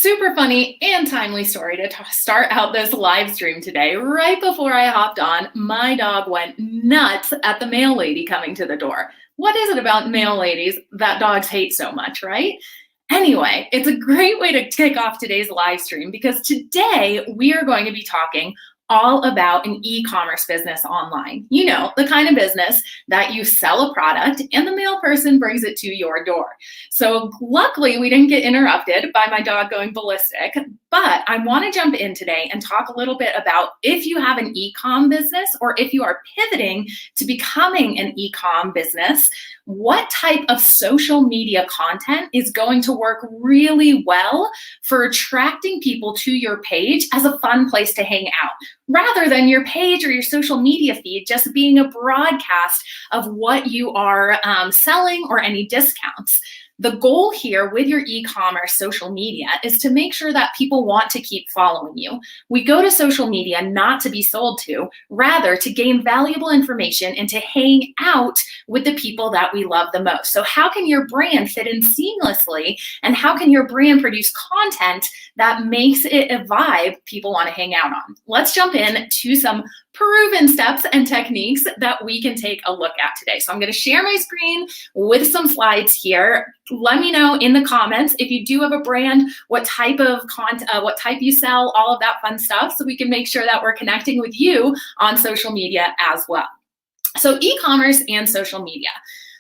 Super funny and timely story to start out this live stream today. Right before I hopped on, my dog went nuts at the mail lady coming to the door. What is it about mail ladies that dogs hate so much, right? Anyway, it's a great way to kick off today's live stream because today we are going to be talking all about an e-commerce business online. You know, the kind of business that you sell a product and the mail person brings it to your door. So luckily we didn't get interrupted by my dog going ballistic, but I want to jump in today and talk a little bit about if you have an e-com business or if you are pivoting to becoming an e-com business, what type of social media content is going to work really well for attracting people to your page as a fun place to hang out, rather than your page or your social media feed just being a broadcast of what you are selling or any discounts. The goal here with your e-commerce social media is to make sure that people want to keep following you. We go to social media not to be sold to, rather to gain valuable information and to hang out with the people that we love the most. So how can your brand fit in seamlessly, and how can your brand produce content that makes it a vibe people want to hang out on? Let's jump in to some proven steps and techniques that we can take a look at today. So I'm going to share my screen with some slides here. Let me know in the comments if you do have a brand, what type of content, what type you sell, all of that fun stuff, so we can make sure that we're connecting with you on social media as well. So e-commerce and social media.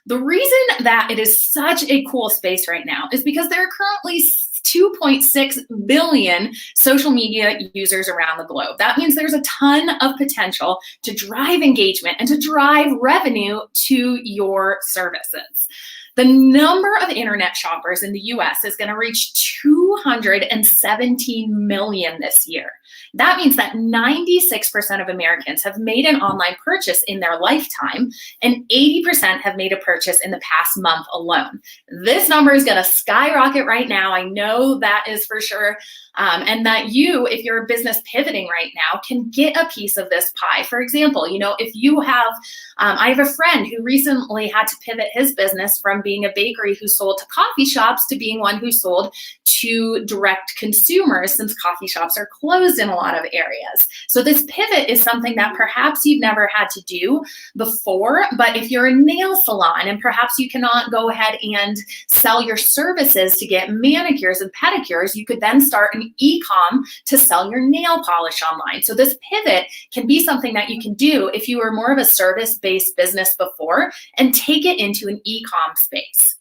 The reason that it is such a cool space right now is because there are currently 2.6 billion social media users around the globe. That means there's a ton of potential to drive engagement and to drive revenue to your services. The number of internet shoppers in the US is going to reach 217 million this year. That means that 96% of Americans have made an online purchase in their lifetime, and 80% have made a purchase in the past month alone. This number is going to skyrocket right now. I know that is for sure. And that you, if you're a business pivoting right now, can get a piece of this pie. For example, you know, if you have, I have a friend who recently had to pivot his business from being a bakery who sold to coffee shops to being one who sold to direct consumers, since coffee shops are closed in a lot of areas. So this pivot is something that perhaps you've never had to do before, but if you're a nail salon and perhaps you cannot go ahead and sell your services to get manicures and pedicures, you could then start an e-com to sell your nail polish online. So this pivot can be something that you can do if you were more of a service-based business before and take it into an e-com space.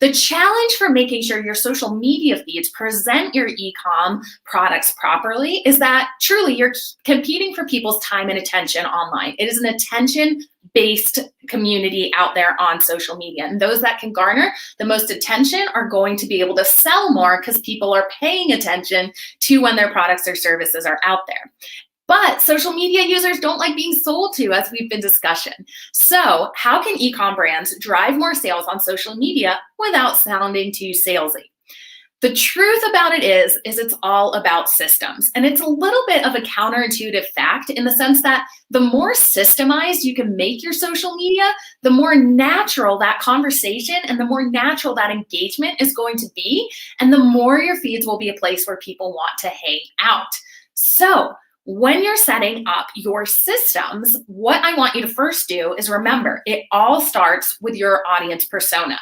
The challenge for making sure your social media feeds present your e-com products properly is that truly you're competing for people's time and attention online. It is an attention-based community out there on social media. And those that can garner the most attention are going to be able to sell more because people are paying attention to when their products or services are out there. But social media users don't like being sold to, as we've been discussing. So how can e-com brands drive more sales on social media without sounding too salesy? The truth about it is it's all about systems. And it's a little bit of a counterintuitive fact in the sense that the more systemized you can make your social media, the more natural that conversation and the more natural that engagement is going to be. And the more your feeds will be a place where people want to hang out. So when you're setting up your systems, what I want you to first do is remember, it all starts with your audience persona.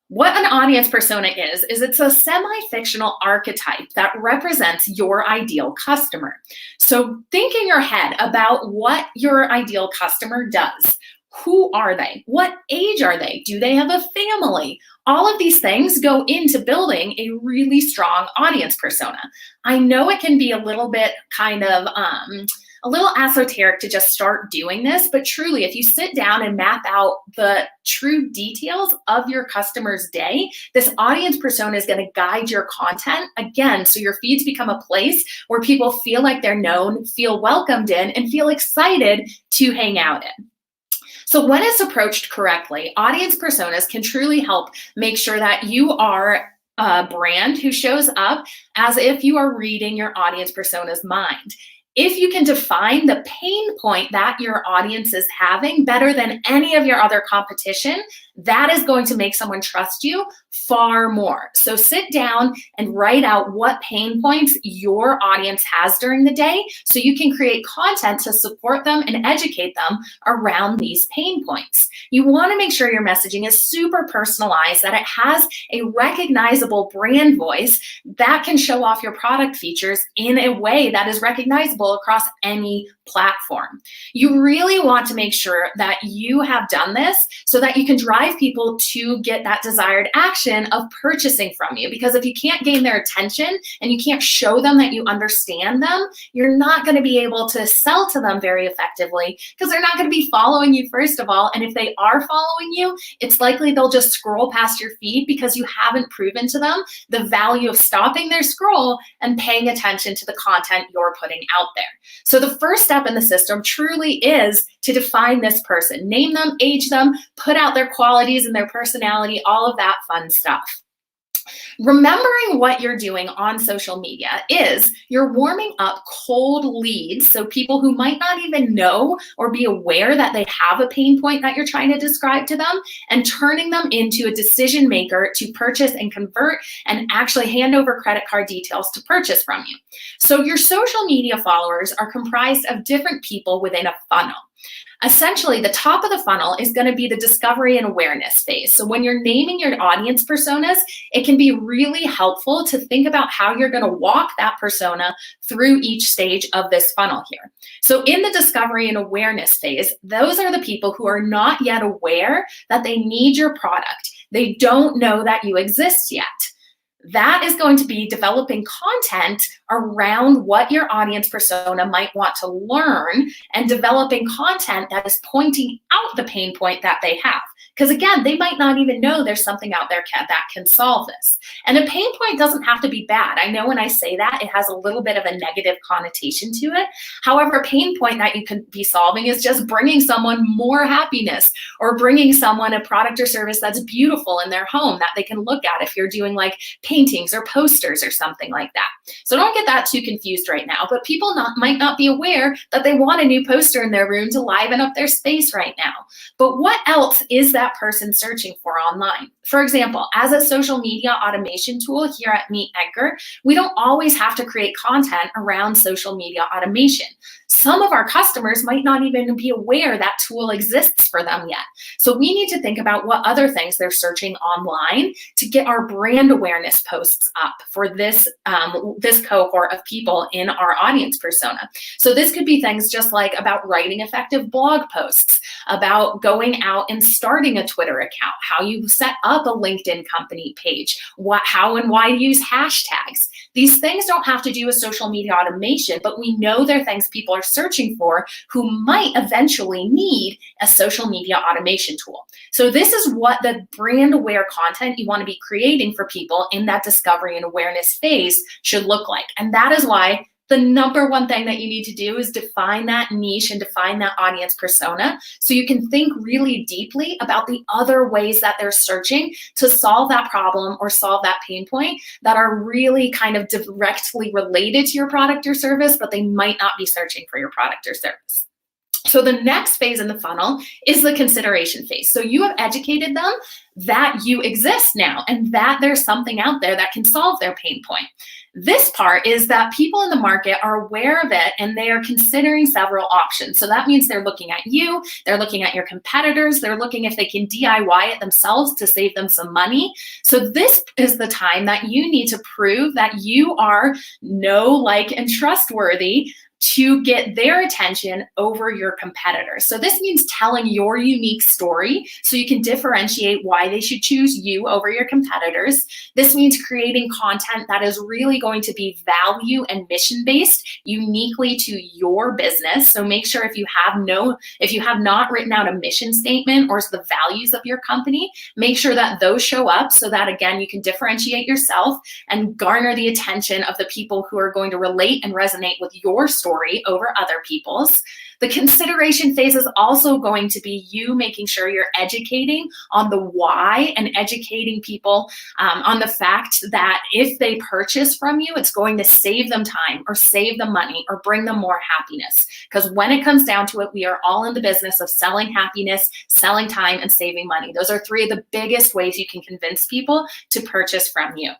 What an audience persona is it's a semi-fictional archetype that represents your ideal customer. So think in your head about what your ideal customer does. Who are they? What age are they? Do they have a family? All of these things go into building a really strong audience persona. I know it can be a little bit kind of a little esoteric to just start doing this, but truly, if you sit down and map out the true details of your customer's day, this audience persona is going to guide your content again, so your feeds become a place where people feel like they're known, feel welcomed in, and feel excited to hang out in. So when it's approached correctly, audience personas can truly help make sure that you are a brand who shows up as if you are reading your audience persona's mind. If you can define the pain point that your audience is having better than any of your other competition, that is going to make someone trust you far more. So sit down and write out what pain points your audience has during the day so you can create content to support them and educate them around these pain points. You want to make sure your messaging is super personalized, that it has a recognizable brand voice that can show off your product features in a way that is recognizable across any platform. You really want to make sure that you have done this so that you can drive people to get that desired action of purchasing from you. Because if you can't gain their attention and you can't show them that you understand them, you're not going to be able to sell to them very effectively because they're not going to be following you, first of all. And if they are following you, it's likely they'll just scroll past your feed because you haven't proven to them the value of stopping their scroll and paying attention to the content you're putting out there. So the first step in the system truly is to define this person, name them, age them, put out their qualities and their personality, all of that fun stuff. Remembering what you're doing on social media is you're warming up cold leads, so people who might not even know or be aware that they have a pain point that you're trying to describe to them, and turning them into a decision maker to purchase and convert and actually hand over credit card details to purchase from you. So your social media followers are comprised of different people within a funnel. Essentially, the top of the funnel is going to be the discovery and awareness phase. So when you're naming your audience personas, it can be really helpful to think about how you're going to walk that persona through each stage of this funnel here. So in the discovery and awareness phase, those are the people who are not yet aware that they need your product. They don't know that you exist yet. That is going to be developing content around what your audience persona might want to learn and developing content that is pointing out the pain point that they have. Because again, they might not even know there's something out there that can solve this. And a pain point doesn't have to be bad. I know when I say that, it has a little bit of a negative connotation to it. However, a pain point that you could be solving is just bringing someone more happiness or bringing someone a product or service that's beautiful in their home that they can look at if you're doing like paintings or posters or something like that. So don't get that too confused right now, but people might not be aware that they want a new poster in their room to liven up their space right now. But what else is that person searching for online? For example, as a social media automation tool here at Meet Edgar, we don't always have to create content around social media automation. Some of our customers might not even be aware that tool exists for them yet. So we need to think about what other things they're searching online to get our brand awareness posts up for this cohort of people in our audience persona. So this could be things just like about writing effective blog posts, about going out and starting a Twitter account, how you set up a LinkedIn company page, how and why to use hashtags. These things don't have to do with social media automation, but we know they're things people are searching for who might eventually need a social media automation tool. So this is what the brand aware content you want to be creating for people in that discovery and awareness phase should look like. And that is why the number one thing that you need to do is define that niche and define that audience persona so you can think really deeply about the other ways that they're searching to solve that problem or solve that pain point that are really kind of directly related to your product or service, but they might not be searching for your product or service. So the next phase in the funnel is the consideration phase. So you have educated them that you exist now and that there's something out there that can solve their pain point. This part is that people in the market are aware of it and they are considering several options. So that means they're looking at you, they're looking at your competitors, they're looking if they can DIY it themselves to save them some money. So this is the time that you need to prove that you are know, like, and trustworthy to get their attention over your competitors. So this means telling your unique story so you can differentiate why they should choose you over your competitors. This means creating content that is really going to be value and mission-based uniquely to your business. So make sure if you have not written out a mission statement or the values of your company, make sure that those show up so that, again, you can differentiate yourself and garner the attention of the people who are going to relate and resonate with your story story over other people's. The consideration phase is also going to be you making sure you're educating on the why and educating people on the fact that if they purchase from you, it's going to save them time or save them money or bring them more happiness. Because when it comes down to it, we are all in the business of selling happiness, selling time, and saving money. Those are three of the biggest ways you can convince people to purchase from you.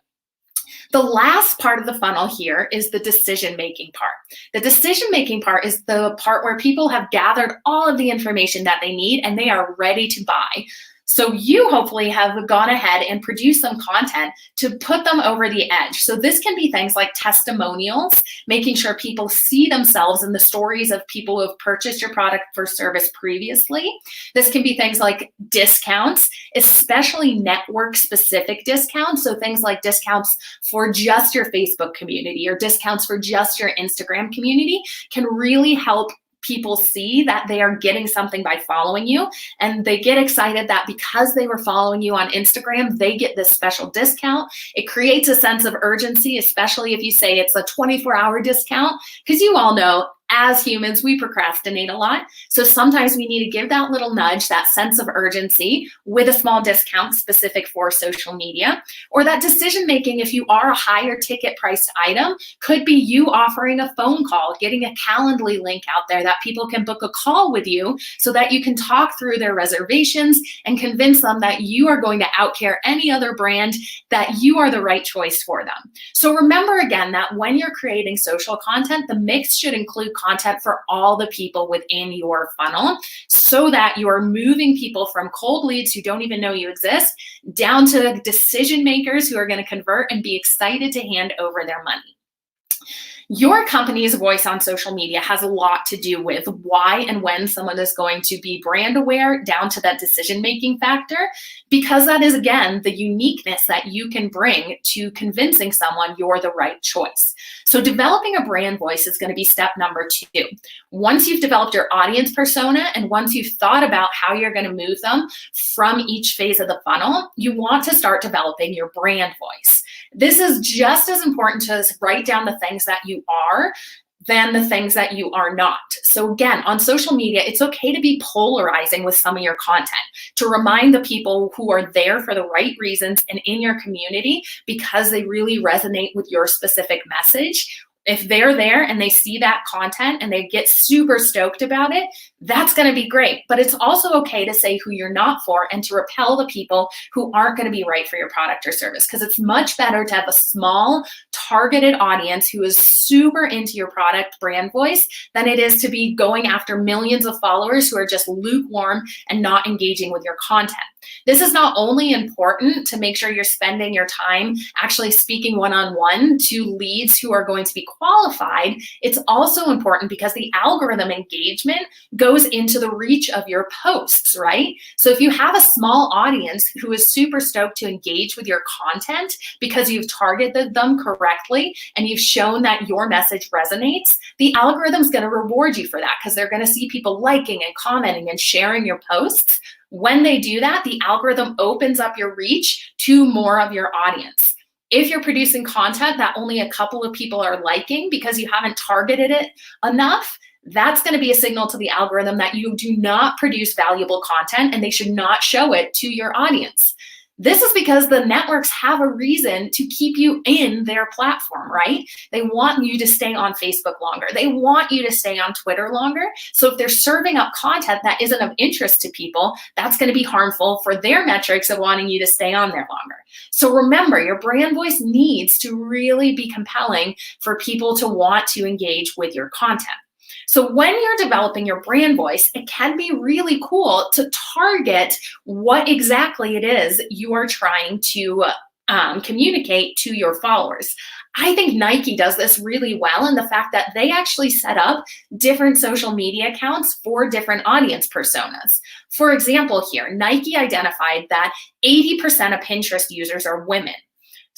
The last part of the funnel here is the decision-making part. The decision-making part is the part where people have gathered all of the information that they need and they are ready to buy. So you hopefully have gone ahead and produced some content to put them over the edge. So this can be things like testimonials, making sure people see themselves in the stories of people who have purchased your product or service previously. This can be things like discounts, especially network-specific discounts. So things like discounts for just your Facebook community or discounts for just your Instagram community can really help people see that they are getting something by following you, and they get excited that because they were following you on Instagram, they get this special discount. It creates a sense of urgency, especially if you say it's a 24-hour discount, because you all know as humans, we procrastinate a lot. So sometimes we need to give that little nudge, that sense of urgency with a small discount specific for social media. Or that decision-making, if you are a higher ticket priced item, could be you offering a phone call, getting a Calendly link out there that people can book a call with you so that you can talk through their reservations and convince them that you are going to outcare any other brand, that you are the right choice for them. So remember again that when you're creating social content, the mix should include content for all the people within your funnel so that you are moving people from cold leads who don't even know you exist down to decision makers who are going to convert and be excited to hand over their money. Your company's voice on social media has a lot to do with why and when someone is going to be brand aware down to that decision-making factor, because that is, again, the uniqueness that you can bring to convincing someone you're the right choice. So developing a brand voice is going to be step number 2. Once you've developed your audience persona and once you've thought about how you're going to move them from each phase of the funnel, you want to start developing your brand voice. This is just as important to write down the things that you are than the things that you are not. So again, on social media, it's okay to be polarizing with some of your content, to remind the people who are there for the right reasons and in your community because they really resonate with your specific message. If they're there and they see that content and they get super stoked about it, that's going to be great. But it's also okay to say who you're not for and to repel the people who aren't going to be right for your product or service, because it's much better to have a small targeted audience who is super into your product brand voice than it is to be going after millions of followers who are just lukewarm and not engaging with your content. This is not only important to make sure you're spending your time actually speaking one-on-one to leads who are going to be qualified, it's also important because the algorithm engagement goes into the reach of your posts, right? So if you have a small audience who is super stoked to engage with your content because you've targeted them correctly and you've shown that your message resonates, the algorithm's going to reward you for that because they're going to see people liking and commenting and sharing your posts. When they do that, the algorithm opens up your reach to more of your audience. If you're producing content that only a couple of people are liking because you haven't targeted it enough, that's going to be a signal to the algorithm that you do not produce valuable content and they should not show it to your audience. This is because the networks have a reason to keep you in their platform, right? They want you to stay on Facebook longer. They want you to stay on Twitter longer. So if they're serving up content that isn't of interest to people, that's going to be harmful for their metrics of wanting you to stay on there longer. So remember, your brand voice needs to really be compelling for people to want to engage with your content. So when you're developing your brand voice, it can be really cool to target what exactly it is you are trying to communicate to your followers. I think Nike does this really well in the fact that they actually set up different social media accounts for different audience personas. For example here, Nike identified that 80% of Pinterest users are women.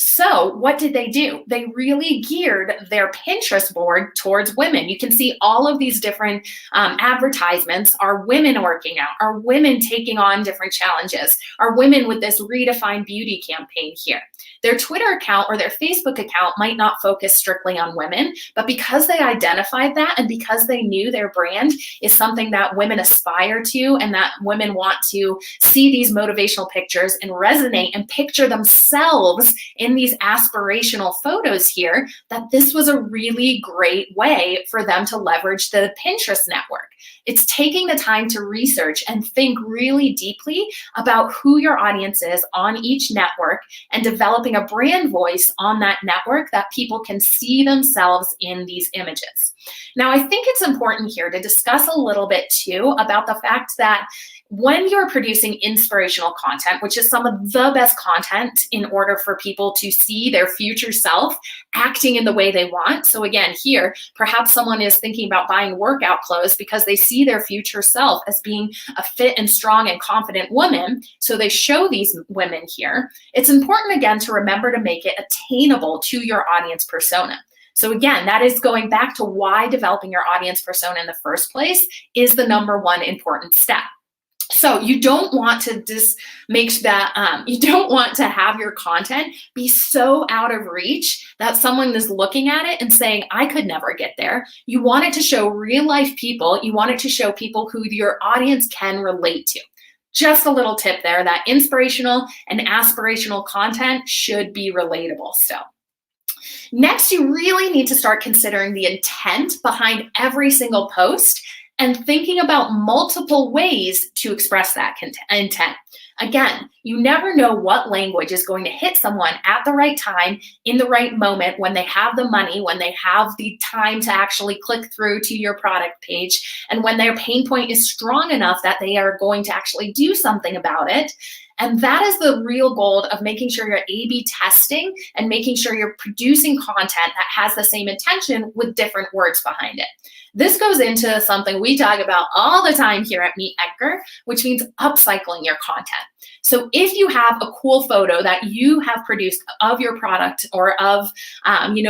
So what did they do? They really geared their Pinterest board towards women. You can see all of these different advertisements are women working out, are women taking on different challenges, are women with this redefined beauty campaign here. Their Twitter account or their Facebook account might not focus strictly on women, but because they identified that and because they knew their brand is something that women aspire to and that women want to see these motivational pictures and resonate and picture themselves in these aspirational photos here, that this was a really great way for them to leverage the Pinterest network. It's taking the time to research and think really deeply about who your audience is on each network and developing a brand voice on that network that people can see themselves in these images. Now, I think it's important here to discuss a little bit too about the fact that when you're producing inspirational content, which is some of the best content in order for people to see their future self acting in the way they want. So again, here, perhaps someone is thinking about buying workout clothes because they see their future self as being a fit and strong and confident woman. So they show these women here. It's important, again, to remember to make it attainable to your audience persona. So again, that is going back to why developing your audience persona in the first place is the number one important step. So you don't want to just make that, you don't want to have your content be so out of reach that someone is looking at it and saying, I could never get there. You want it to show real life people. You want it to show people who your audience can relate to. Just a little tip there, that inspirational and aspirational content should be relatable still. Next, you really need to start considering the intent behind every single post and thinking about multiple ways to express that intent. Again, you never know what language is going to hit someone at the right time, in the right moment, when they have the money, when they have the time to actually click through to your product page, and when their pain point is strong enough that they are going to actually do something about it. And that is the real goal of making sure you're A/B testing and making sure you're producing content that has the same intention with different words behind it. This goes into something we talk about all the time here at Meet Edgar, which means upcycling your content. So if you have a cool photo that you have produced of your product or of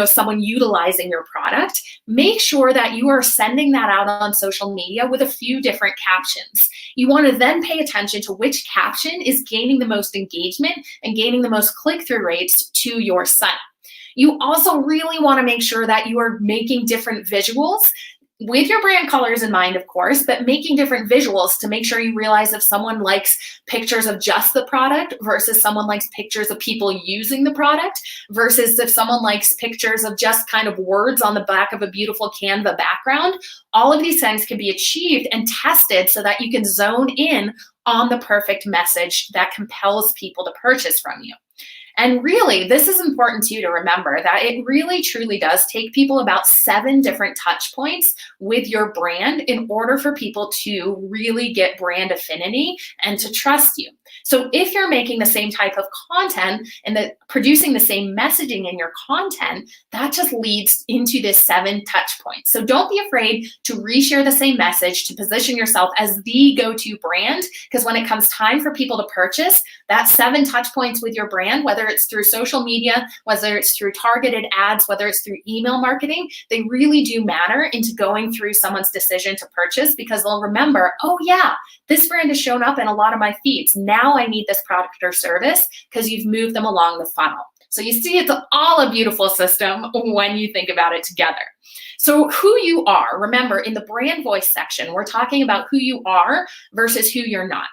someone utilizing your product, make sure that you are sending that out on social media with a few different captions. You want to then pay attention to which caption is gaining the most engagement and gaining the most click-through rates to your site. You also really want to make sure that you are making different visuals with your brand colors in mind, of course, but making different visuals to make sure you realize if someone likes pictures of just the product versus someone likes pictures of people using the product versus if someone likes pictures of just kind of words on the back of a beautiful Canva background. All of these things can be achieved and tested so that you can zone in on the perfect message that compels people to purchase from you. And really, this is important too to remember that it really truly does take people about 7 different touch points with your brand in order for people to really get brand affinity and to trust you. So if you're making the same type of content and producing the same messaging in your content, that just leads into this 7 touch points. So don't be afraid to reshare the same message, to position yourself as the go-to brand, because when it comes time for people to purchase, that 7 touch points with your brand, whether it's through social media, whether it's through targeted ads, whether it's through email marketing, they really do matter into going through someone's decision to purchase, because they'll remember, oh yeah, this brand has shown up in a lot of my feeds. Now I need this product or service, because you've moved them along the funnel. So you see, it's all a beautiful system when you think about it together. So who you are, remember in the brand voice section, we're talking about who you are versus who you're not.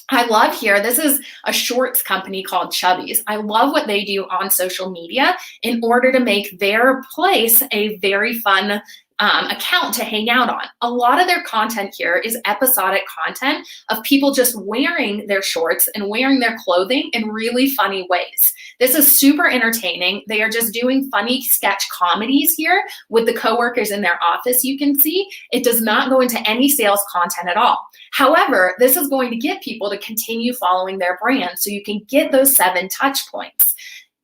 I love here, this is a shorts company called Chubbies. I love what they do on social media in order to make their place a very fun account to hang out on. A lot of their content here is episodic content of people just wearing their shorts and wearing their clothing in really funny ways. This is super entertaining. They are just doing funny sketch comedies here with the coworkers in their office, you can see. It does not go into any sales content at all. However, this is going to get people to continue following their brand so you can get those 7 touch points.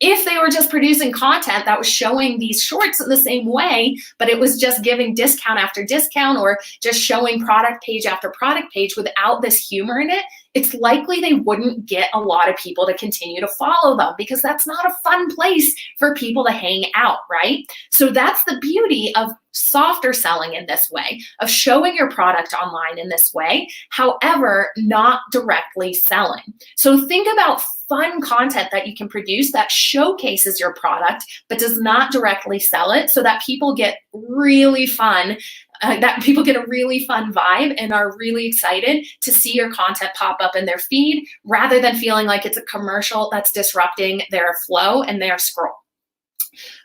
If they were just producing content that was showing these shorts in the same way, but it was just giving discount after discount or just showing product page after product page without this humor in it, it's likely they wouldn't get a lot of people to continue to follow them, because that's not a fun place for people to hang out, right? So that's the beauty of softer selling in this way, of showing your product online in this way, however, not directly selling. So think about fun content that you can produce that showcases your product but does not directly sell it, so that people get really fun, that people get a really fun vibe and are really excited to see your content pop up in their feed, rather than feeling like it's a commercial that's disrupting their flow and their scroll.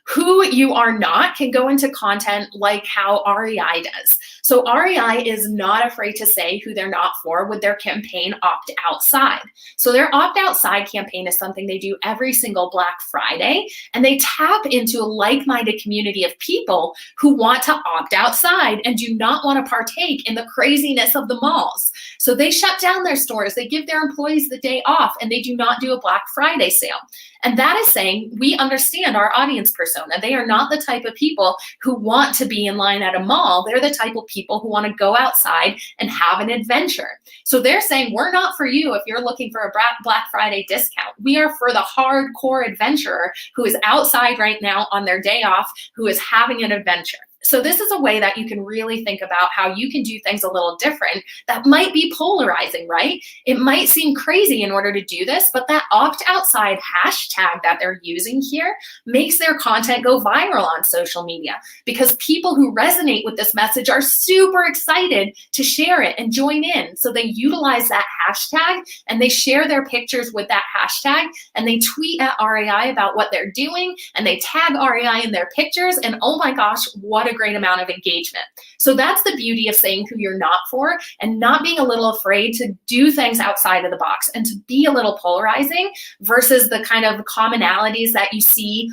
Who you are not can go into content like how REI does. So REI is not afraid to say who they're not for with their campaign Opt Outside. So their Opt Outside campaign is something they do every single Black Friday, and they tap into a like-minded community of people who want to opt outside and do not want to partake in the craziness of the malls. So they shut down their stores, they give their employees the day off, and they do not do a Black Friday sale. And that is saying we understand our audience persona. They are not the type of people who want to be in line at a mall. They're the type of people who want to go outside and have an adventure. So they're saying we're not for you if you're looking for a Black Friday discount. We are for the hardcore adventurer who is outside right now on their day off, who is having an adventure. So this is a way that you can really think about how you can do things a little different that might be polarizing, right? It might seem crazy in order to do this, but that opt outside hashtag that they're using here makes their content go viral on social media, because people who resonate with this message are super excited to share it and join in. So they utilize that hashtag and they share their pictures with that hashtag, and they tweet at REI about what they're doing, and they tag REI in their pictures, and oh my gosh, what a great amount of engagement. So that's the beauty of saying who you're not for, and not being a little afraid to do things outside of the box and to be a little polarizing versus the kind of commonalities that you see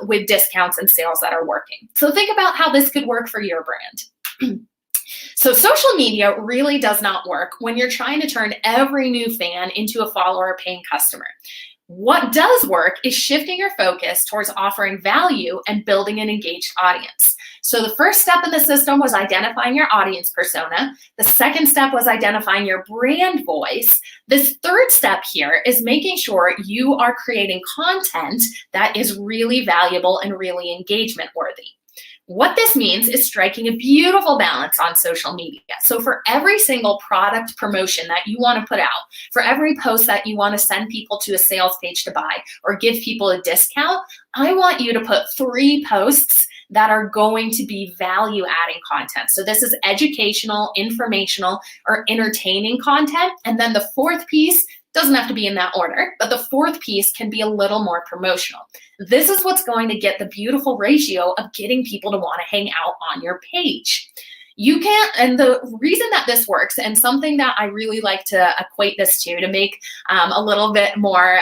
with discounts and sales that are working. So think about how this could work for your brand. So social media really does not work when you're trying to turn every new fan into a follower or paying customer. What does work is shifting your focus towards offering value and building an engaged audience. So the first step in the system was identifying your audience persona. The second step was identifying your brand voice. This third step here is making sure you are creating content that is really valuable and really engagement worthy. What this means is striking a beautiful balance on social media. So for every single product promotion that you want to put out, for every post that you want to send people to a sales page to buy or give people a discount, I want you to put 3 posts that are going to be value-adding content. So this is educational, informational, or entertaining content. And then the 4th piece doesn't have to be in that order, but the 4th piece can be a little more promotional. This is what's going to get the beautiful ratio of getting people to want to hang out on your page. You can't, and the reason that this works, and something that I really like to equate this to make a little bit more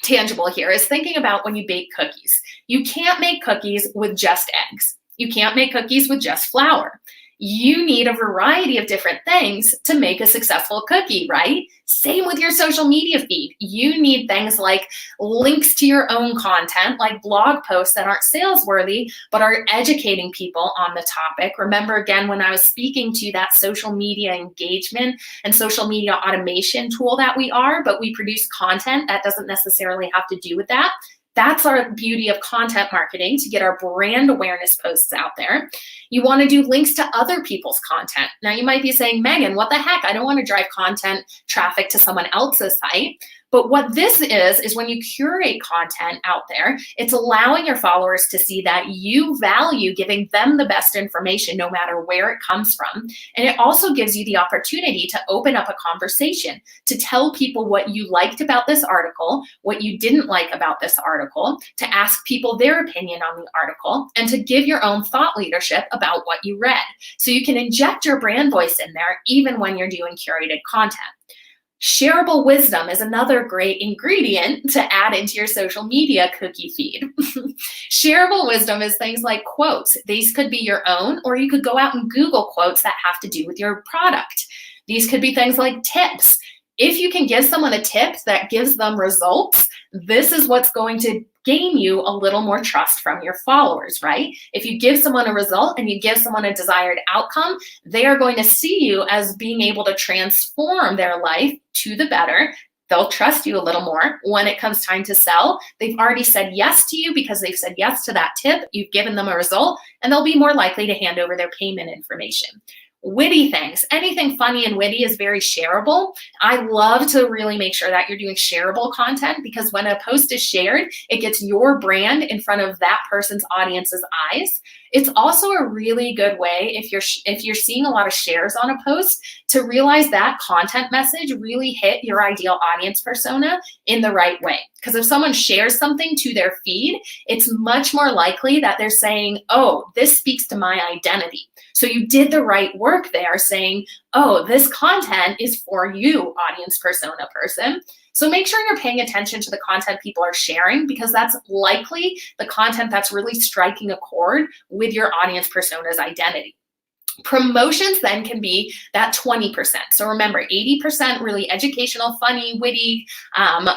tangible here, is thinking about when you bake cookies. You can't make cookies with just eggs. You can't make cookies with just flour. You need a variety of different things to make a successful cookie, right? Same with your social media feed. You need things like links to your own content, like blog posts that aren't sales worthy, but are educating people on the topic. Remember, again, when I was speaking to that social media engagement and social media automation tool that we are, but we produce content that doesn't necessarily have to do with that. That's our beauty of content marketing, to get our brand awareness posts out there. You want to do links to other people's content. Now you might be saying, Megan, what the heck? I don't want to drive content traffic to someone else's site. But what this is when you curate content out there, it's allowing your followers to see that you value giving them the best information no matter where it comes from. And it also gives you the opportunity to open up a conversation, to tell people what you liked about this article, what you didn't like about this article, to ask people their opinion on the article, and to give your own thought leadership about what you read. So you can inject your brand voice in there even when you're doing curated content. Shareable wisdom is another great ingredient to add into your social media cookie feed. Shareable wisdom is things like quotes. These could be your own, or you could go out and Google quotes that have to do with your product. These could be things like tips. If you can give someone a tip that gives them results, this is what's going to gain you a little more trust from your followers, right? If you give someone a result and you give someone a desired outcome, they are going to see you as being able to transform their life to the better. They'll trust you a little more when it comes time to sell. They've already said yes to you because they've said yes to that tip. You've given them a result, and they'll be more likely to hand over their payment information. Witty things, anything funny and witty is very shareable. I love to really make sure that you're doing shareable content, because when a post is shared, it gets your brand in front of that person's audience's eyes. It's also a really good way, if you're seeing a lot of shares on a post, to realize that content message really hit your ideal audience persona in the right way. Because if someone shares something to their feed, it's much more likely that they're saying, oh, this speaks to my identity. So you did the right work there, saying, oh, this content is for you, audience persona person. So make sure you're paying attention to the content people are sharing, because that's likely the content that's really striking a chord with your audience persona's identity. Promotions then can be that 20%. So remember, 80% really educational, funny, witty,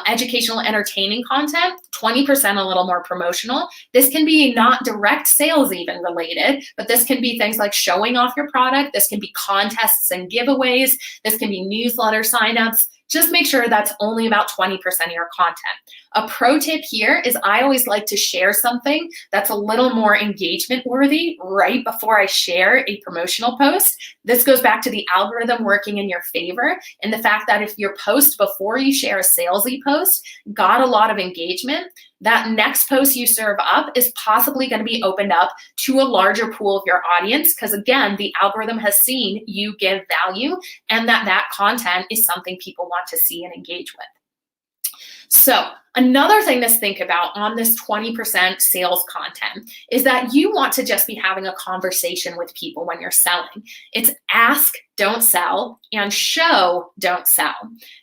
educational, entertaining content, 20% a little more promotional. This can be not direct sales even related, but this can be things like showing off your product. This can be contests and giveaways. This can be newsletter signups. Just make sure that's only about 20% of your content. A pro tip here is I always like to share something that's a little more engagement worthy right before I share a promotional post. This goes back to the algorithm working in your favor, and the fact that if your post before you share a salesy post got a lot of engagement, that next post you serve up is possibly going to be opened up to a larger pool of your audience, because again, the algorithm has seen you give value and that content is something people want to see and engage with. So another thing to think about on this 20% sales content is that you want to just be having a conversation with people when you're selling. It's ask, don't sell, and show, don't sell.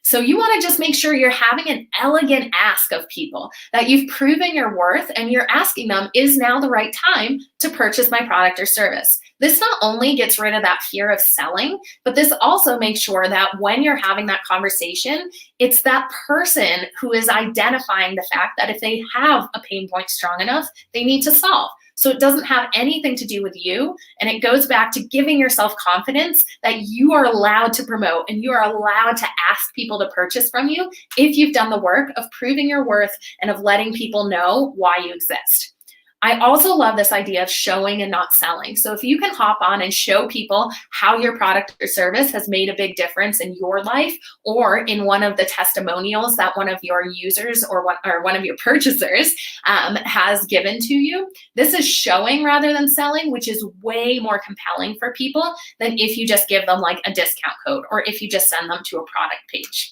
So you want to just make sure you're having an elegant ask of people, that you've proven your worth and you're asking them, is now the right time to purchase my product or service? This not only gets rid of that fear of selling, but this also makes sure that when you're having that conversation, it's that person who is identifying the fact that if they have a pain point strong enough, they need to solve. So it doesn't have anything to do with you. And it goes back to giving yourself confidence that you are allowed to promote and you are allowed to ask people to purchase from you if you've done the work of proving your worth and of letting people know why you exist. I also love this idea of showing and not selling. So if you can hop on and show people how your product or service has made a big difference in your life, or in one of the testimonials that one of your users or one of your purchasers has given to you, this is showing rather than selling, which is way more compelling for people than if you just give them like a discount code or if you just send them to a product page.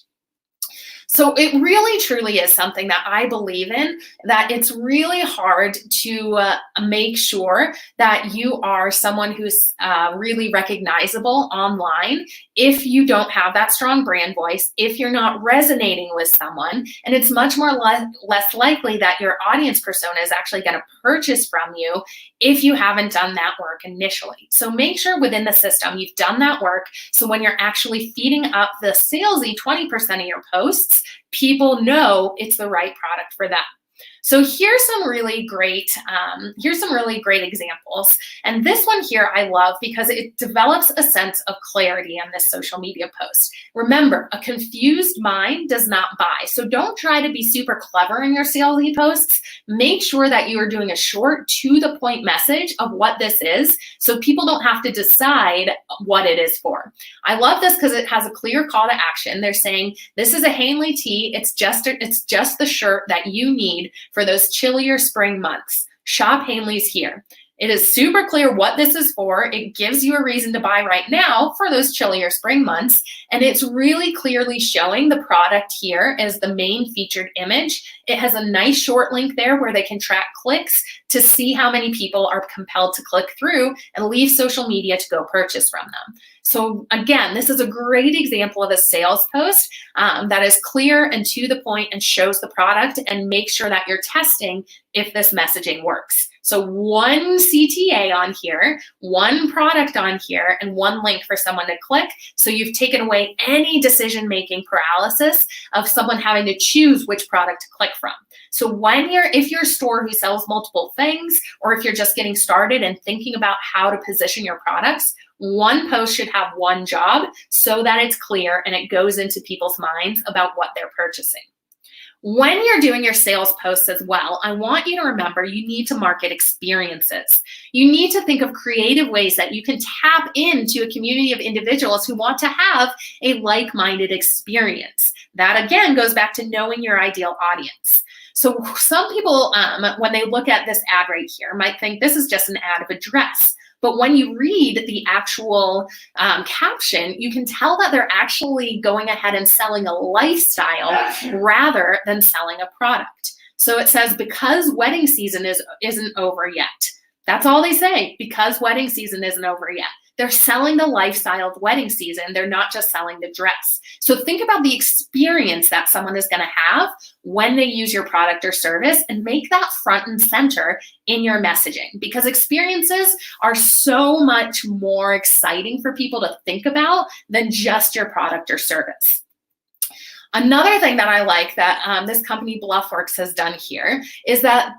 So it really truly is something that I believe in, that it's really hard to make sure that you are someone who's really recognizable online if you don't have that strong brand voice, if you're not resonating with someone, and it's much more less likely that your audience persona is actually going to purchase from you if you haven't done that work initially. So make sure within the system you've done that work, so when you're actually feeding up the salesy 20% of your posts, people know it's the right product for them. So here's some really great examples. And this one here I love because it develops a sense of clarity on this social media post. Remember, a confused mind does not buy. So don't try to be super clever in your salesy posts. Make sure that you are doing a short, to the point message of what this is, so people don't have to decide what it is for. I love this because it has a clear call to action. They're saying, this is a Hanley tee. It's just the shirt that you need for those chillier spring months. Shop Hanley's here. It is super clear what this is for. It gives you a reason to buy right now for those chillier spring months. And it's really clearly showing the product here as the main featured image. It has a nice short link there where they can track clicks to see how many people are compelled to click through and leave social media to go purchase from them. So again, this is a great example of a sales post that is clear and to the point and shows the product, and make sure that you're testing, if this messaging works. So one CTA on here, one product on here, and one link for someone to click. So you've taken away any decision-making paralysis of someone having to choose which product to click from. So if you're a store who sells multiple things, or if you're just getting started and thinking about how to position your products, one post should have one job so that it's clear and it goes into people's minds about what they're purchasing. When you're doing your sales posts as well, I want you to remember you need to market experiences. You need to think of creative ways that you can tap into a community of individuals who want to have a like-minded experience. That again goes back to knowing your ideal audience. So some people, when they look at this ad right here, might think this is just an ad of a dress. But when you read the actual caption, you can tell that they're actually going ahead and selling a lifestyle rather than selling a product. So it says, because wedding season isn't over yet. That's all they say, because wedding season isn't over yet. They're selling the lifestyle of wedding season. They're not just selling the dress. So think about the experience that someone is going to have when they use your product or service, and make that front and center in your messaging, because experiences are so much more exciting for people to think about than just your product or service. Another thing that I like that this company Bluffworks has done here is that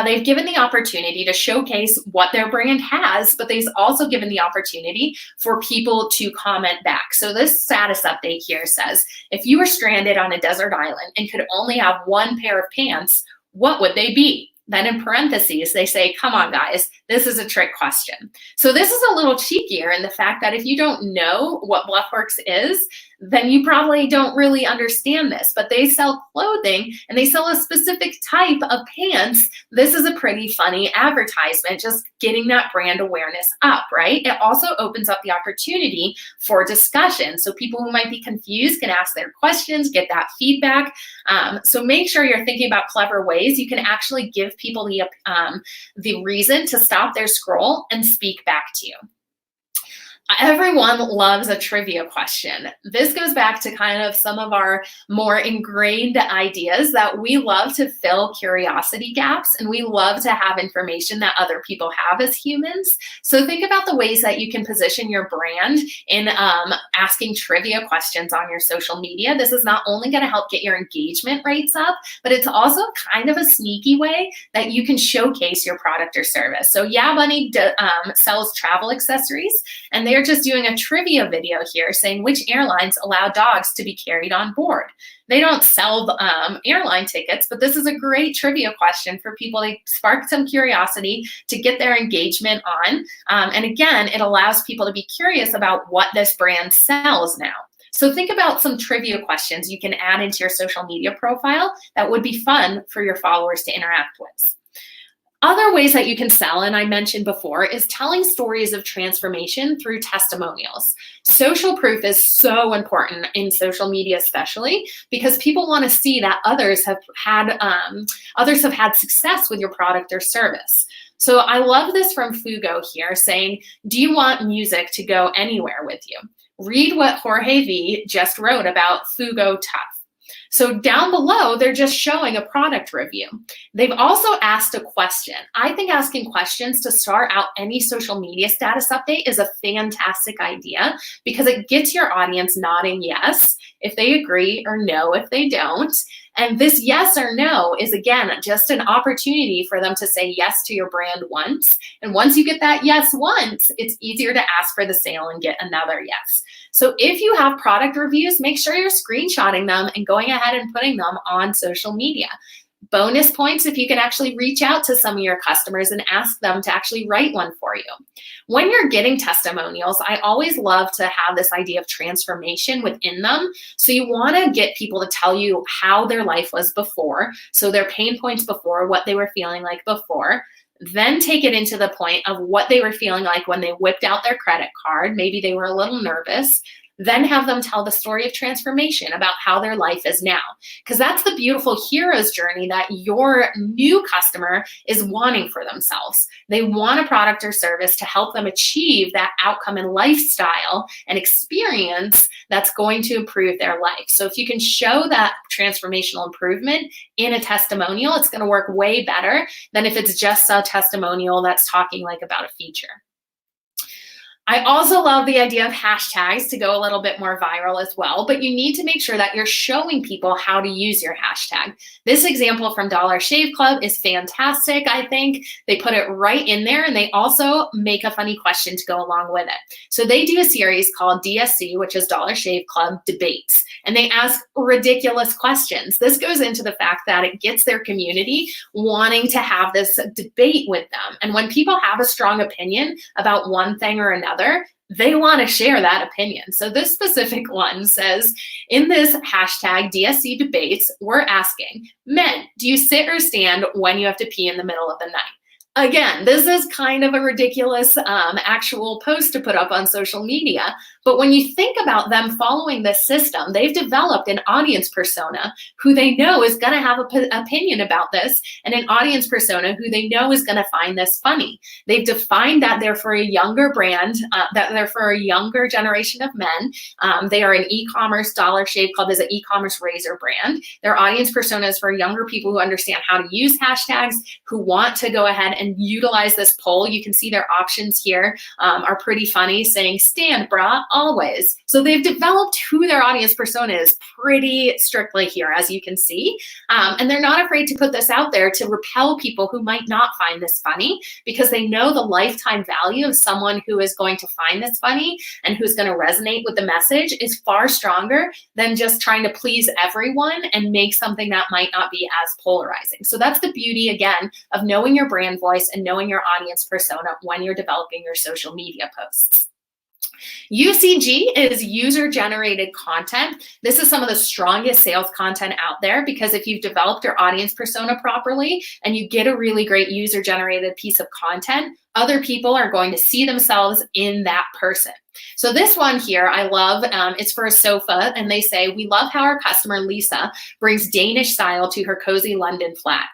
they've given the opportunity to showcase what their brand has, but they've also given the opportunity for people to comment back. So this status update here says, if you were stranded on a desert island and could only have one pair of pants, what would they be? Then in parentheses, they say, come on, guys, this is a trick question. So this is a little cheekier in the fact that if you don't know what Bluffworks is, then you probably don't really understand this, but they sell clothing and they sell a specific type of pants. This is a pretty funny advertisement, just getting that brand awareness up, right? It also opens up the opportunity for discussion. So people who might be confused can ask their questions, get that feedback. So make sure you're thinking about clever ways you can actually give people the reason to stop their scroll and speak back to you. Everyone loves a trivia question. This goes back to kind of some of our more ingrained ideas that we love to fill curiosity gaps, and we love to have information that other people have as humans. So think about the ways that you can position your brand in asking trivia questions on your social media. This is not only going to help get your engagement rates up, but it's also kind of a sneaky way that you can showcase your product or service. So Yeah Bunny sells travel accessories, and they're just doing a trivia video here saying which airlines allow dogs to be carried on board. They don't sell airline tickets, but this is a great trivia question for people to spark some curiosity, to get their engagement on. And again, it allows people to be curious about what this brand sells now. So think about some trivia questions you can add into your social media profile that would be fun for your followers to interact with. Other ways that you can sell, and I mentioned before, is telling stories of transformation through testimonials. Social proof is so important in social media, especially because people want to see that others have had success with your product or service. So I love this from Fugo here saying, do you want music to go anywhere with you? Read what Jorge V just wrote about Fugo Tough. So down below, they're just showing a product review. They've also asked a question. I think asking questions to start out any social media status update is a fantastic idea because it gets your audience nodding yes if they agree or no if they don't. And this yes or no is, again, just an opportunity for them to say yes to your brand once. And once you get that yes once, it's easier to ask for the sale and get another yes. So if you have product reviews, make sure you're screenshotting them and going ahead and putting them on social media. Bonus points if you can actually reach out to some of your customers and ask them to actually write one for you. When you're getting testimonials, I always love to have this idea of transformation within them. So you want to get people to tell you how their life was before, so their pain points before, what they were feeling like before. Then take it into the point of what they were feeling like when they whipped out their credit card. Maybe they were a little nervous. Then have them tell the story of transformation about how their life is now. Because that's the beautiful hero's journey that your new customer is wanting for themselves. They want a product or service to help them achieve that outcome and lifestyle and experience that's going to improve their life. So if you can show that transformational improvement in a testimonial, it's going to work way better than if it's just a testimonial that's talking like about a feature. I also love the idea of hashtags to go a little bit more viral as well, but you need to make sure that you're showing people how to use your hashtag. This example from Dollar Shave Club is fantastic, I think. They put it right in there, and they also make a funny question to go along with it. So they do a series called DSC, which is Dollar Shave Club Debates, and they ask ridiculous questions. This goes into the fact that it gets their community wanting to have this debate with them. And when people have a strong opinion about one thing or another, they want to share that opinion. So this specific one says, in this hashtag DSC debates, we're asking, men, do you sit or stand when you have to pee in the middle of the night? Again, this is kind of a ridiculous actual post to put up on social media. But when you think about them following this system, they've developed an audience persona who they know is going to have an opinion about this, and an audience persona who they know is going to find this funny. They've defined that they're for a younger brand, that they're for a younger generation of men. They are an e-commerce. Dollar Shave Club is an e-commerce razor brand. Their audience persona is for younger people who understand how to use hashtags, who want to go ahead and utilize this poll. You can see their options here are pretty funny, saying stand bra always. So they've developed who their audience persona is pretty strictly here, as you can see. And they're not afraid to put this out there to repel people who might not find this funny, because they know the lifetime value of someone who is going to find this funny and who's going to resonate with the message is far stronger than just trying to please everyone and make something that might not be as polarizing. So that's the beauty, again, of knowing your brand voice and knowing your audience persona when you're developing your social media posts. UCG is user-generated content. This is some of the strongest sales content out there, because if you've developed your audience persona properly and you get a really great user-generated piece of content, other people are going to see themselves in that person. So this one here, I love. It's for a sofa, and they say, we love how our customer Lisa brings Danish style to her cozy London flat.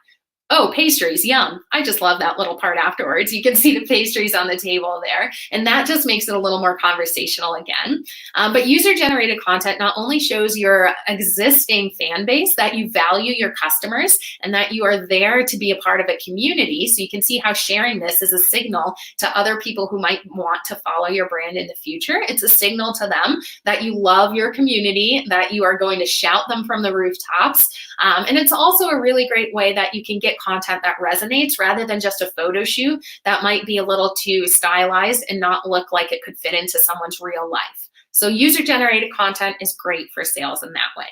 Oh, pastries, yum. I just love that little part afterwards. You can see the pastries on the table there, and that just makes it a little more conversational again. But user-generated content not only shows your existing fan base that you value your customers and that you are there to be a part of a community, so you can see how sharing this is a signal to other people who might want to follow your brand in the future. It's a signal to them that you love your community, that you are going to shout them from the rooftops. And it's also a really great way that you can get content that resonates rather than just a photo shoot that might be a little too stylized and not look like it could fit into someone's real life. So user-generated content is great for sales in that way.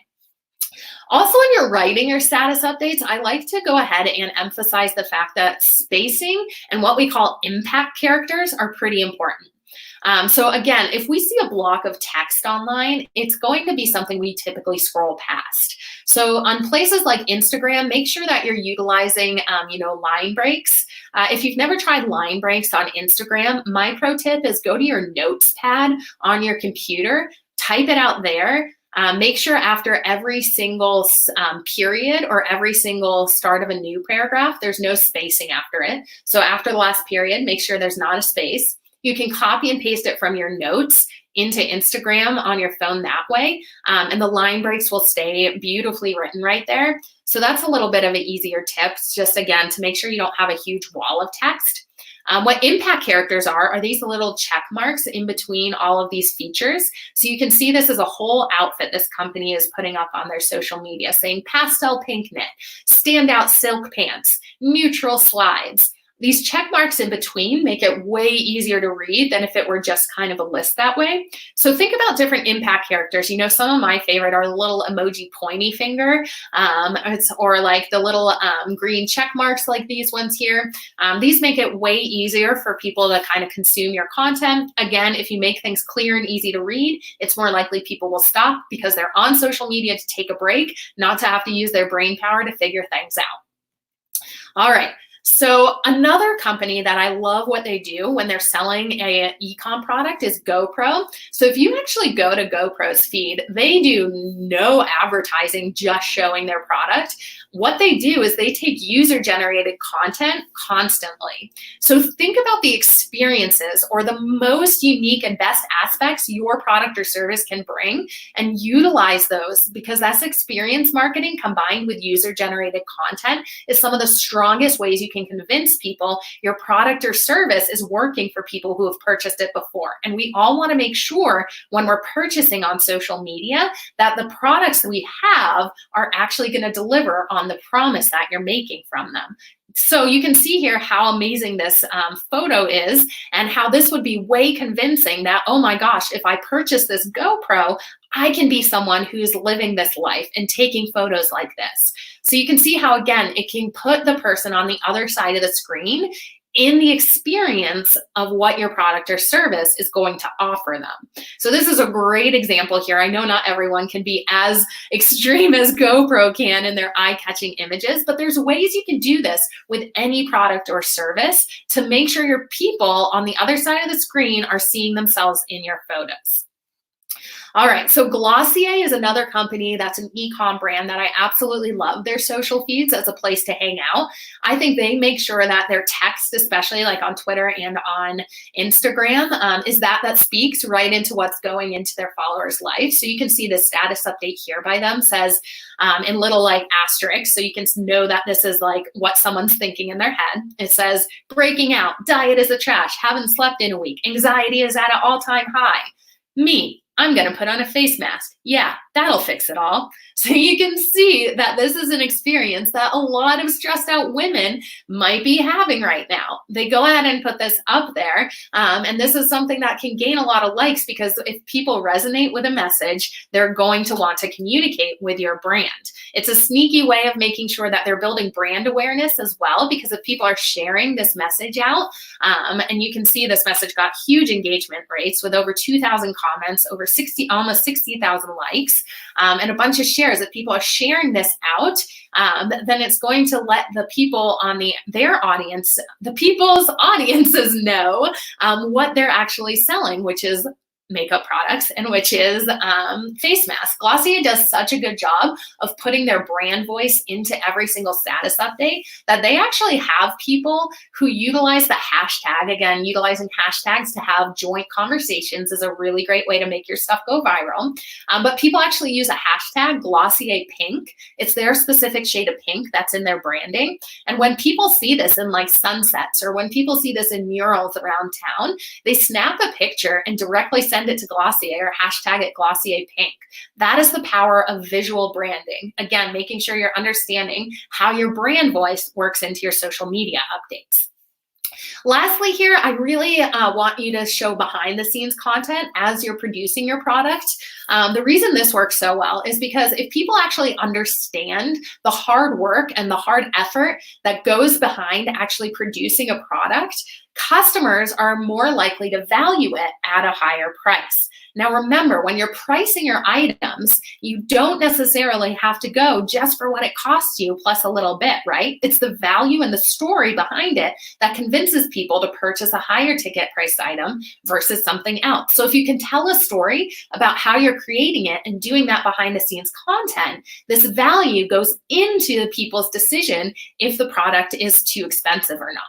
Also, when you're writing your status updates, I like to go ahead and emphasize the fact that spacing and what we call impact characters are pretty important. So again, if we see a block of text online, it's going to be something we typically scroll past. So on places like Instagram, make sure that you're utilizing, line breaks. If you've never tried line breaks on Instagram, my pro tip is go to your notes pad on your computer, type it out there. Make sure after every single period or every single start of a new paragraph, there's no spacing after it. So after the last period, make sure there's not a space. You can copy and paste it from your notes into Instagram on your phone that way. And the line breaks will stay beautifully written right there. So that's a little bit of an easier tip, just again, to make sure you don't have a huge wall of text. What impact characters are these little check marks in between all of these features. So you can see this as a whole outfit this company is putting up on their social media, saying pastel pink knit, standout silk pants, neutral slides. These check marks in between make it way easier to read than if it were just kind of a list that way. So think about different impact characters. Some of my favorite are the little emoji pointy finger, or like the little green check marks like these ones here. These make it way easier for people to kind of consume your content. Again, if you make things clear and easy to read, it's more likely people will stop because they're on social media to take a break, not to have to use their brain power to figure things out. All right. So another company that I love what they do when they're selling a e-com product is GoPro. So if you actually go to GoPro's feed, they do no advertising, just showing their product. What they do is they take user-generated content constantly. So think about the experiences or the most unique and best aspects your product or service can bring and utilize those, because that's experience marketing combined with user-generated content is some of the strongest ways you can convince people your product or service is working for people who have purchased it before. And we all want to make sure when we're purchasing on social media that the products that we have are actually going to deliver on the promise that you're making from them. So you can see here how amazing this photo is and how this would be way convincing that, oh my gosh, if I purchase this GoPro, I can be someone who's living this life and taking photos like this. So you can see how, again, it can put the person on the other side of the screen in the experience of what your product or service is going to offer them. So this is a great example here. I know not everyone can be as extreme as GoPro can in their eye-catching images, but there's ways you can do this with any product or service to make sure your people on the other side of the screen are seeing themselves in your photos. All right, so Glossier is another company that's an e-com brand that I absolutely love their social feeds as a place to hang out. I think they make sure that their text, especially like on Twitter and on Instagram, is that speaks right into what's going into their followers' life. So you can see the status update here by them says in little like asterisks, so you can know that this is like what someone's thinking in their head. It says, breaking out, diet is a trash, haven't slept in a week, anxiety is at an all-time high. Me, I'm going to put on a face mask. Yeah, that'll fix it all. So you can see that this is an experience that a lot of stressed out women might be having right now. They go ahead and put this up there. And this is something that can gain a lot of likes because if people resonate with a message, they're going to want to communicate with your brand. It's a sneaky way of making sure that they're building brand awareness as well, because if people are sharing this message out, and you can see this message got huge engagement rates with over 2,000 comments, over almost 60,000 likes, and a bunch of shares. If people are sharing this out, then it's going to let the people on their audience, the people's audiences know what they're actually selling, which is makeup products and which is face masks. Glossier does such a good job of putting their brand voice into every single status update that they actually have people who utilize the hashtag. Again, utilizing hashtags to have joint conversations is a really great way to make your stuff go viral. But people actually use a hashtag, Glossier Pink. It's their specific shade of pink that's in their branding. And when people see this in like sunsets or when people see this in murals around town, they snap a picture and directly send it to Glossier or hashtag it Glossier Pink. That is the power of visual branding. Again, making sure you're understanding how your brand voice works into your social media updates. Lastly here, I really want you to show behind the scenes content as you're producing your product. The reason this works so well is because if people actually understand the hard work and the hard effort that goes behind actually producing a product, customers are more likely to value it at a higher price. Now remember, when you're pricing your items, you don't necessarily have to go just for what it costs you plus a little bit, right? It's the value and the story behind it that convinces people to purchase a higher ticket price item versus something else. So if you can tell a story about how you're creating it and doing that behind the scenes content, this value goes into the people's decision if the product is too expensive or not.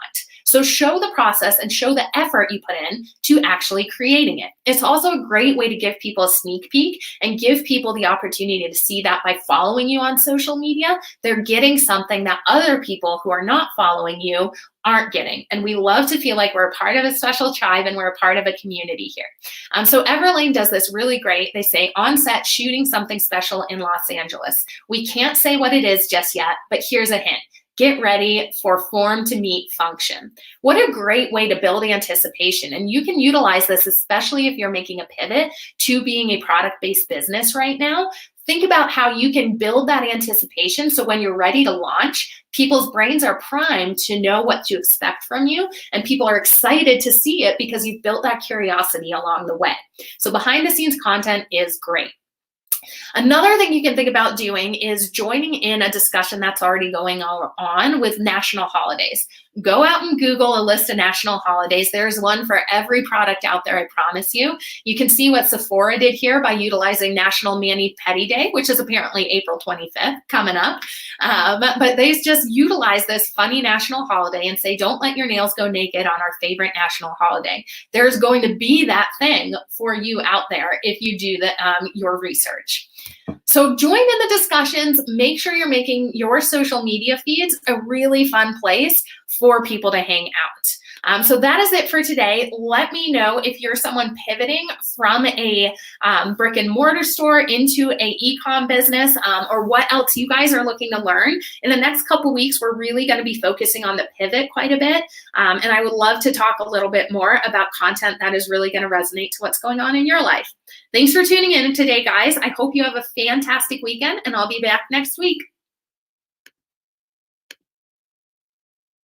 So show the process and show the effort you put in to actually creating it. It's also a great way to give people a sneak peek and give people the opportunity to see that by following you on social media, they're getting something that other people who are not following you aren't getting. And we love to feel like we're a part of a special tribe and we're a part of a community here. So Everlane does this really great. They say on set, shooting something special in Los Angeles. We can't say what it is just yet, but here's a hint. Get ready for form to meet function. What a great way to build anticipation. And you can utilize this, especially if you're making a pivot to being a product-based business right now. Think about how you can build that anticipation so when you're ready to launch, people's brains are primed to know what to expect from you, and people are excited to see it because you've built that curiosity along the way. So behind the scenes content is great. Another thing you can think about doing is joining in a discussion that's already going on with national holidays. Go out and Google a list of national holidays. There's one for every product out there, I promise you. You can see what Sephora did here by utilizing National Mani-Pedi Day, which is apparently April 25th coming up. But they just utilize this funny national holiday and say, don't let your nails go naked on our favorite national holiday. There's going to be that thing for you out there if you do your research. So join in the discussions. Make sure you're making your social media feeds a really fun place for people to hang out. So that is it for today. Let me know if you're someone pivoting from a brick and mortar store into a e-com business, or what else you guys are looking to learn. In the next couple weeks, we're really going to be focusing on the pivot quite a bit. And I would love to talk a little bit more about content that is really going to resonate to what's going on in your life. Thanks for tuning in today, guys. I hope you have a fantastic weekend, and I'll be back next week.